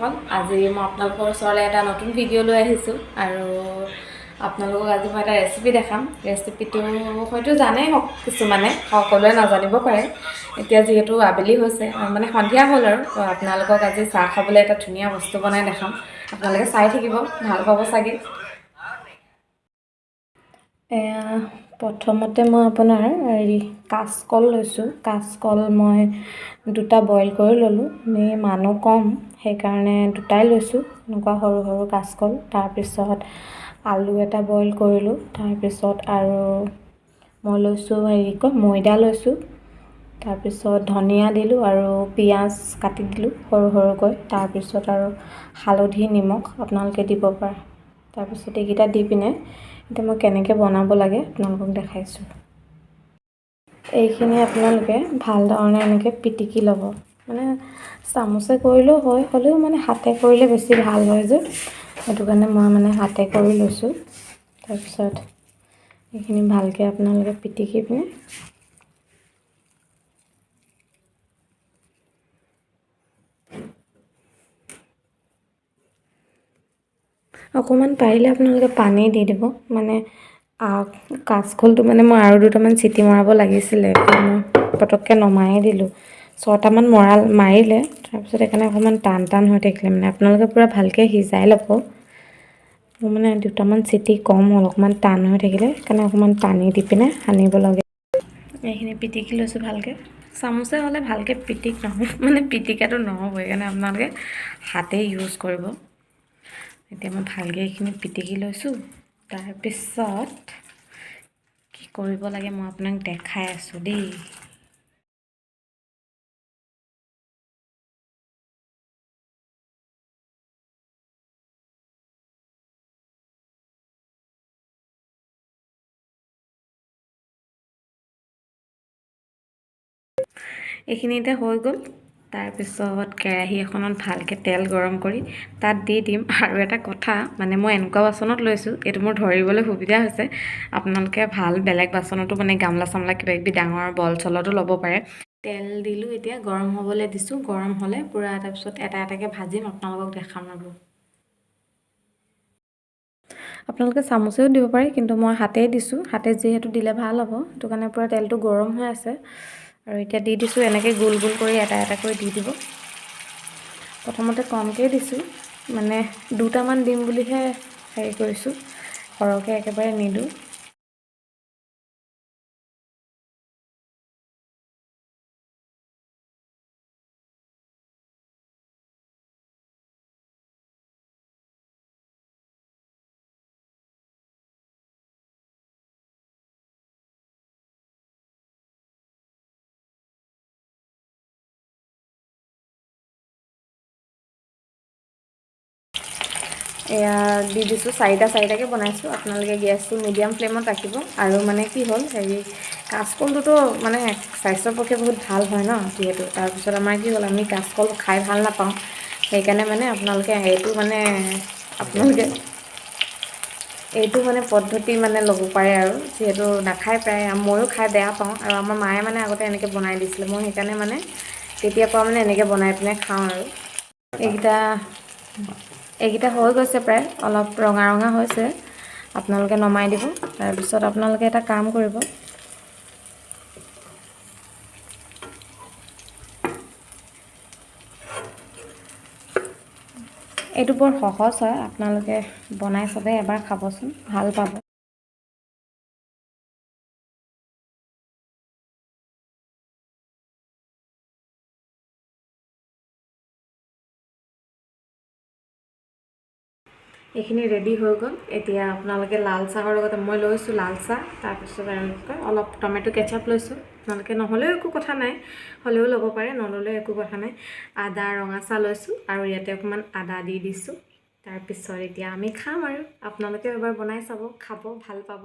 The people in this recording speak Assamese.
বন্ধুসকল, আজি মই আপোনালোকৰ ওচৰলৈ এটা নতুন ভিডিঅ' লৈ আহিছোঁ আৰু আপোনালোকক আজি মই এটা ৰেচিপি দেখাম। ৰেচিপিটো হয়তো জানেই কিছুমানে, সকলোৱে নাজানিব পাৰে। এতিয়া যিহেতু আবেলি হৈছে মানে সন্ধিয়া হ'ল আৰু আপোনালোকক আজি চাহ খাবলৈ এটা ধুনীয়া বস্তু বনাই দেখাম। আপোনালোকে চাই থাকিব, ভাল পাব চাগে। প্ৰথমতে মই আপোনাৰ কাঁচকল লৈছোঁ। কাঁচকল মই দুটা বইল কৰি ল'লোঁ। মানুহ কম সেইকাৰণে দুটাই লৈছোঁ, এনেকুৱা সৰু সৰু কাঁচকল। তাৰপিছত আলু এটা বইল কৰিলোঁ। তাৰপিছত আৰু মই লৈছোঁ ময়দা লৈছোঁ। তাৰপিছত ধনিয়া দিলোঁ আৰু পিঁয়াজ কাটি দিলোঁ সৰু সৰুকৈ। তাৰপিছত আৰু হালধি নিমখ আপোনালোকে দিব পাৰে। তাৰপিছত এইকেইটা দি পিনে এতিয়া মই কেনেকৈ বনাব লাগে আপোনালোকক দেখাইছোঁ। এইখিনি আপোনালোকে ভাল ধৰণে এনেকৈ পিটিকি ল'ব, মানে চামুচে কৰিলেও হয়, হ'লেও মানে হাতে কৰিলে বেছি ভাল হয় যে, সেইটো কাৰণে মই মানে হাতে কৰি লৈছোঁ। তাৰপিছত এইখিনি ভালকৈ আপোনালোকে পিটিকি পিনে অকণমান পাৰিলে আপোনালোকে পানী দি দিব। মানে কাঁচকলটো মানে মই আৰু দুটামান চিটি মৰাব লাগিছিলে, মই পটককৈ নমায়ে দিলোঁ। 6টামান মাৰিলে, তাৰপিছত সেইকাৰণে অকণমান টান হৈ থাকিলে। মানে আপোনালোকে পূৰা ভালকৈ সিজাই ল'ব। মোৰ মানে দুটামান চিটি কম হ'ল, অকণমান টান হৈ থাকিলে, সেইকাৰণে অকণমান পানী দি পিনে সানিব লাগে। এইখিনি পিটিকি লৈছোঁ ভালকৈ। চামুচে হ'লে ভালকৈ মানে পিটিকাটো নহ'ব, সেইকাৰণে আপোনালোকে হাতেই ইউজ কৰিব। এতিয়া মই ভালকৈ এইখিনি পিটিকি লৈছোঁ। তাৰপিছত কি কৰিব লাগে মই আপোনাক দেখাই আছোঁ দেই। এইখিনিতে হৈ গ'ল। তাৰপিছত কেৰাহী এখনত ভালকৈ তেল গৰম কৰি তাত দি দিম। আৰু এটা কথা, মানে মই এনেকুৱা বাচনত লৈছোঁ, এইটো মোৰ ধৰিবলৈ সুবিধা হৈছে। আপোনালোকে ভাল বেলেগ বাচনতো মানে গামলা চামলা কিবা কিবি ডাঙৰ বল চলতো ল'ব পাৰে। তেল দিলোঁ, এতিয়া গৰম হ'বলৈ দিছোঁ। গৰম হ'লে পূৰা তাৰপিছত এটা এটাকৈ ভাজিম, আপোনালোকক দেখাম ৰ'ব। আপোনালোকে চামুচেও দিব পাৰে, কিন্তু মই হাতেই দিছোঁ। হাতে যিহেতু দিলে ভাল হ'ব, সেইটো কাৰণে পূৰা তেলটো গৰম হৈ আছে। আৰু এতিয়া দি দিছোঁ, এনেকৈ গোল গোল কৰি এটা এটাকৈ দি দিব। প্ৰথমতে কমকৈ দিছোঁ, মানে দুটামান দিম বুলিহে হেৰি কৰিছোঁ, সৰহকৈ একেবাৰে নিদিওঁ। এয়া দি দিছোঁ, চাৰিটাকৈ বনাইছোঁ। আপোনালোকে গেছটো মিডিয়াম ফ্লেমত ৰাখিব। আৰু মানে কি হ'ল, কাঁচকলটোতো মানে স্বাস্থ্যৰ পক্ষে বহুত ভাল হয় ন, যিহেতু। তাৰপিছত আমাৰ কি হ'ল, আমি কাঁচকল খাই ভাল নাপাওঁ। সেইকাৰণে মানে আপোনালোকে এইটো মানে পদ্ধতি মানে ল'ব পাৰে আৰু, যিহেতু নাখায় প্ৰায়, ময়ো খাই বেয়া পাওঁ। আৰু আমাৰ মায়ে মানে আগতে এনেকৈ বনাই দিছিলে, মই সেইকাৰণে মানে তেতিয়াৰ পৰা মানে এনেকৈ বনাই পিনে খাওঁ আৰু। এইকেইটা হৈ গৈছে প্ৰায়, অলপ ৰঙা ৰঙা হৈছে। আপোনালোকে নমাই দিব। তাৰপিছত আপোনালোকে এটা কাম কৰিব, এইটো বৰ সহজ হয়, আপোনালোকে বনাই চাবে, এবাৰ খাবচোন, ভাল পাব। এইখিনি ৰেডি হৈ গ'ল। এতিয়া আপোনালোকে লাল চাহৰ লগতে, মই লৈছোঁ লাল চাহ, তাৰপিছত আৰু অলপ টমেটো কেচাপ লৈছোঁ। আপোনালোকে নহ'লেও একো কথা নাই, হ'লেও ল'ব পাৰে, নল'লেও একো কথা নাই। আদা ৰঙা চাহ লৈছোঁ, আৰু ইয়াতে অকণমান আদা দি দিছোঁ। তাৰপিছত এতিয়া আমি খাম আৰু। আপোনালোকে এবাৰ বনাই চাব, খাব, ভাল পাব।